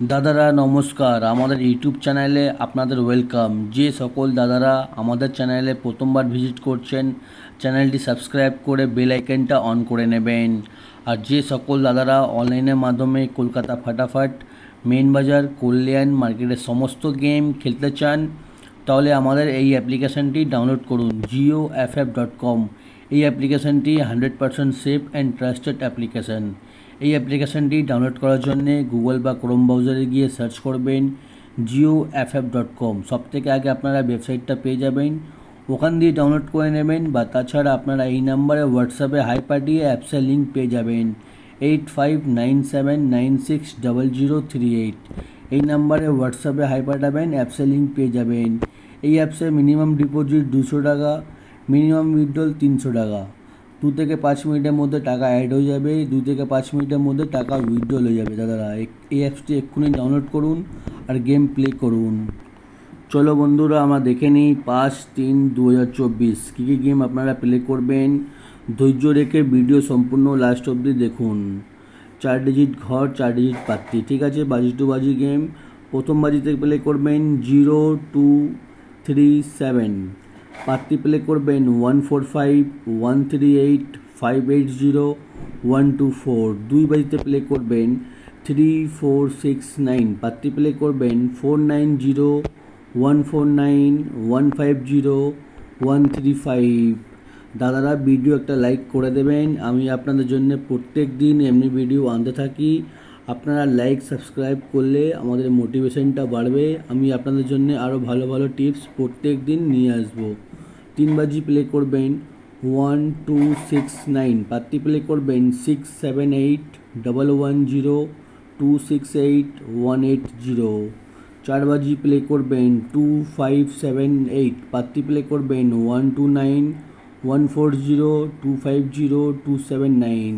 দাদারা নমস্কার, আমাদের ইউটিউব চ্যানেলে আপনাদের ওয়েলকাম। যে সকল দাদারা আমাদের চ্যানেলে প্রথমবার ভিজিট করছেন, চ্যানেলটি সাবস্ক্রাইব করে বেল আইকনটা অন করে নেবেন। আর যে সকল দাদারা অনলাইনের মাধ্যমে কলকাতা ফাটাফাট, মেন বাজার, কল্যাণ মার্কেটের সমস্ত গেম খেলতে চান, তাহলে আমাদের এই অ্যাপ্লিকেশানটি ডাউনলোড করুন, GeoFF.com। এই অ্যাপ্লিকেশানটি 100% সেফ অ্যান্ড ট্রাস্টেড অ্যাপ্লিকেশান। এই অ্যাপ্লিকেশানটি ডাউনলোড করার জন্যে গুগল বা ক্রোম ব্রাউজারে গিয়ে সার্চ করবেন GeoFF.com। সবথেকে আগে আপনারা ওয়েবসাইটটা পেয়ে যাবেন, ওখান দিয়ে ডাউনলোড করে নেবেন। বা তাছাড়া আপনারা এই নাম্বারে হোয়াটসঅ্যাপে হাই পাঠিয়ে অ্যাপসের লিঙ্ক পেয়ে যাবেন 8597960038। এই নাম্বারে হোয়াটসঅ্যাপে হাই পাঠাবেন, অ্যাপসের লিঙ্ক পেয়ে যাবেন। এই অ্যাপসে মিনিমাম ডিপোজিট 200 টাকা, মিনিমাম উইথড্রল 300 টাকা। 2 থেকে 5 মিনিটের মধ্যে টাকা অ্যাড হয়ে যাবে, 2 থেকে 5 মিনিটের মধ্যে টাকা উইথড্রল হয়ে যাবে। দাদারা এই অ্যাপসটি এক্ষুনি ডাউনলোড করুন আর গেম প্লে করুন। চলো বন্ধুরা, আমরা দেখে নিই 5/3/2024 কী কী গেম আপনারা প্লে করবেন। ধৈর্য রেখে ভিডিও সম্পূর্ণ লাস্ট অবধি দেখুন। 4 ডিজিট ঘর, 4 ডিজিট পাত্তি, ঠিক আছে। বাজি টু বাজি গেম। প্রথম বাজিতে প্লে করবেন 0237, পাত্তি প্লে করবেন 145138580124। দুই বাজিতে প্লে করবেন 3469, পাত্তি প্লে করবেন 490149150135। দাদারা ভিডিও একটা লাইক করে দেবেন, আমি আপনাদের জন্য প্রত্যেক দিন এমনি ভিডিও আনতে থাকি। আপনারা লাইক সাবস্ক্রাইব করলে আমাদের মোটিভেশনটা বাড়বে, আমি আপনাদের জন্য আরও ভালো ভালো টিপস প্রত্যেক দিন নিয়ে আসবো। 3 বাজি প্লে করবেন 1269, পাত্তি প্লে করবেন 678110268180। 4 বাজি প্লে করবেন 2578, পাত্তি প্লে করবেন 129140250279।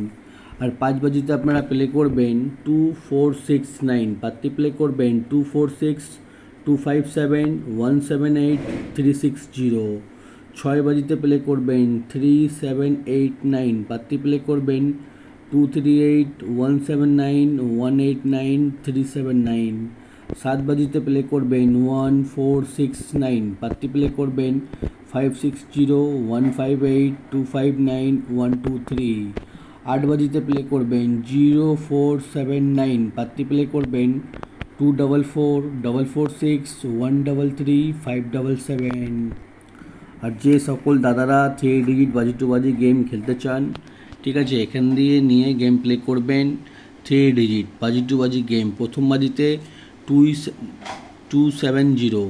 আর 5 বাজিতে আপনারা প্লে করবেন 2469, পাত্তি প্লে করবেন 246257178360। 6 বাজিতে প্লে করবেন 3789, পাত্তি প্লে করবেন 238179189379। 7 বাজিতে প্লে করবেন 1469, পাত্তি প্লে করবেন 560158259123। 8 বাজিতে প্লে করবেন 0479, পাত্তি প্লে করবেন 244461333577। আর যে সকল দাদারা 3 ডিজিট বাজি টু বাজি গেম খেলতে চান, ঠিক আছে, এখান দিয়ে নিয়ে গেম প্লে করবেন 3 ডিজিট বাজি টু বাজি গেম। প্রথম বাজিতে 270,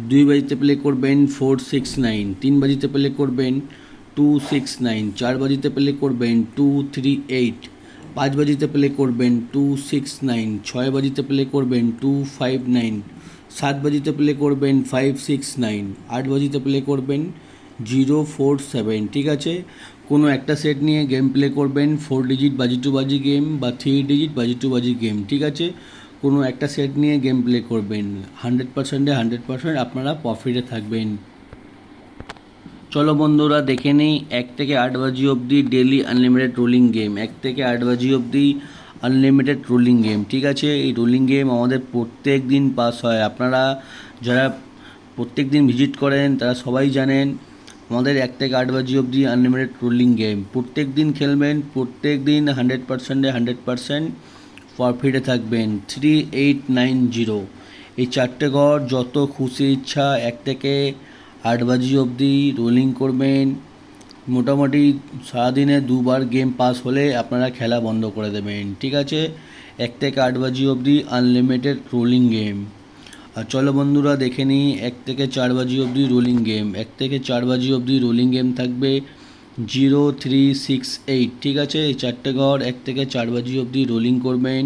2 বাজিতে প্লে করবেন 469, 3 বাজিতে প্লে করবেন 269, 4 বাজিতে প্লে করবেন 238, 5 বাজিতে প্লে করবেন 269, 6 বাজিতে প্লে করবেন 259, 7 বাজিতে প্লে করবেন 569, 8 বাজিতে প্লে করবেন 047, ঠিক আছে। কোনো একটা সেট নিয়ে গেম প্লে করবেন, 4 ডিজিট বাজি টু বাজি গেম বা 3 ডিজিট বাজি টু বাজি গেম, ঠিক আছে। কোনো একটা সেট নিয়ে গেম প্লে করবেন, 100% আপনারা প্রফিটে থাকবেন। চলো বন্ধুরা দেখে নিই 1 থেকে 8 বাজি অবধি ডেলি আনলিমিটেড রোলিং গেম। 1 থেকে 8 বাজি অবধি আনলিমিটেড রোলিং গেম, ঠিক আছে। এই রোলিং গেম আমাদের প্রত্যেক দিন পাস হয়। আপনারা যারা প্রত্যেক দিন ভিজিট করেন তারা সবাই জানেন আমাদের 1 থেকে 8 বাজি অবধি আনলিমিটেড রোলিং গেম। প্রত্যেক দিন খেলবেন, প্রত্যেক দিন 100% প্রফিটে থাকবেন। 3890, এই 4টে ঘর যত খুশি ইচ্ছা 1 থেকে 8 বাজি অবধি রোলিং করবেন। মোটামুটি সারাদিনে 2বার গেম পাস হলে আপনারা খেলা বন্ধ করে দেবেন, ঠিক আছে। 1 থেকে 8 বাজি অবধি আনলিমিটেড রোলিং গেম। আর চলো বন্ধুরা দেখে নিই 1 থেকে 4 বাজি অবধি রোলিং গেম। 1 থেকে 4 বাজি অবধি রোলিং গেম থাকবে 0368, ঠিক আছে। এই 4টে ঘর 1 থেকে 4 বাজি অবধি রোলিং করবেন।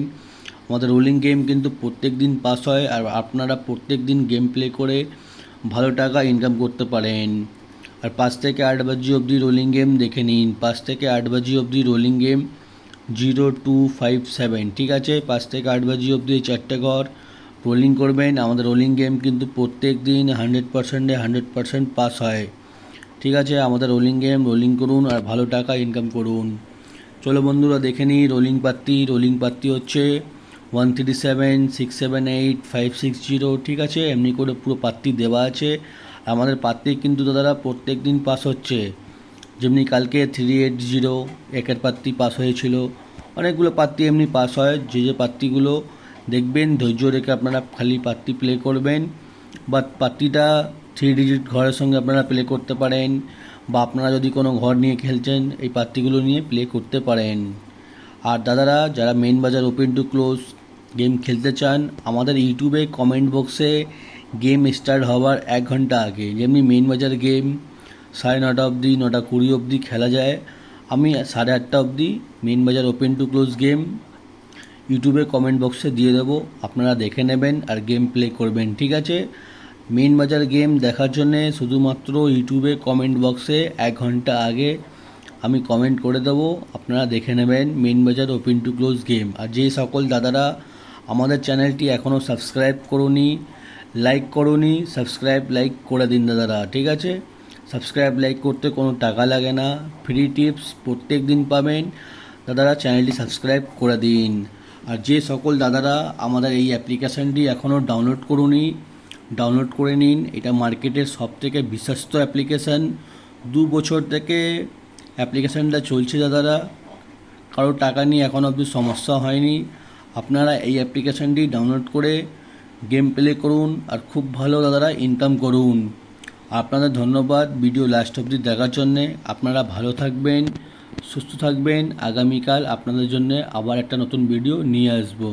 আমাদের রোলিং গেম কিন্তু প্রত্যেক দিন পাস হয়, আর আপনারা প্রত্যেক দিন গেম প্লে করে ভালো টাকা ইনকাম করতে পারেন। আর 5 থেকে 8 বাজি অবধি রোলিং গেম দেখে নিন। 5 থেকে 8 বাজি অবধি রোলিং গেম 0257, ঠিক আছে। 5 থেকে 8 বাজি অবধি এই 4টে ঘর রোলিং করবেন। আমাদের রোলিং গেম কিন্তু প্রত্যেক দিন 100% পাস হয়, ঠিক আছে। আমাদের রোলিং গেম রোলিং করুন আর ভালো টাকা ইনকাম করুন। চলো বন্ধুরা দেখে নিই রোলিং পাত্তি। রোলিং পাত্তি হচ্ছে 137678560, ঠিক আছে, এমনি করে পুরো পাত্রী দেওয়া আছে। আমাদের পাত্রী কিন্তু দাদারা প্রত্যেক দিন পাস হচ্ছে, যেমনি কালকে 380 একের পাত্রী পাস হয়েছিল। অনেকগুলো পাত্রী এমনি পাস হয়, যে যে পাত্রীগুলো দেখবেন ধৈর্য রেখে আপনারা খালি পাত্রী প্লে করবেন, বা পাত্রীটা 3 ডিজিট ঘরের সঙ্গে আপনারা প্লে করতে পারেন, বা আপনারা যদি কোনো ঘর নিয়ে খেলছেন এই পাত্রীগুলো নিয়ে প্লে করতে পারেন। আর দাদারা যারা মেন বাজার ওপেন টু ক্লোজ গেম খেলতে চান, আমাদের ইউটিউবে কমেন্ট বক্সে গেম স্টার্ট হওয়ার 1 ঘন্টা আগে, যেমনি মেন বাজার গেম 9:30 অবধি 9:20 অবধি খেলা যায়, আমি 8:30 অবধি মেন বাজার ওপেন টু ক্লোজ গেম ইউটিউবে কমেন্ট বক্সে দিয়ে দেবো, আপনারা দেখে নেবেন আর গেম প্লে করবেন, ঠিক আছে। মেন বাজার গেম দেখার জন্যে শুধুমাত্র ইউটিউবে কমেন্ট বক্সে 1 ঘন্টা আগে আমি কমেন্ট করে দেবো, আপনারা দেখে নেবেন মেন বাজার ওপেন টু ক্লোজ গেম। আর যে সকল দাদারা আমাদের চ্যানেলটি এখনও সাবস্ক্রাইব করোনি, লাইক করোনি, সাবস্ক্রাইব লাইক করে দিন দাদারা, ঠিক আছে। সাবস্ক্রাইব লাইক করতে কোনো টাকা লাগে না, ফ্রি টিপস প্রত্যেক দিন পাবেন দাদারা, চ্যানেলটি সাবস্ক্রাইব করে দিন। আর যে সকল দাদারা আমাদের এই অ্যাপ্লিকেশানটি এখনও ডাউনলোড করুনি, ডাউনলোড করে নিন। এটা মার্কেটের সবথেকে বিশ্বস্ত অ্যাপ্লিকেশান, 2 বছর থেকে অ্যাপ্লিকেশানটা চলছে দাদারা, কারো টাকা নিয়ে এখন অবধি সমস্যা হয়নি। আপনারা এই অ্যাপ্লিকেশানটি ডাউনলোড করে গেম প্লে করুন আর খুব ভালো দাদারা ইনকাম করুন। আপনাদের ধন্যবাদ ভিডিও লাস্ট অবধি দেখার জন্যে। আপনারা ভালো থাকবেন, সুস্থ থাকবেন। আগামীকাল আপনাদের জন্য আবার একটা নতুন ভিডিও নিয়ে আসবো।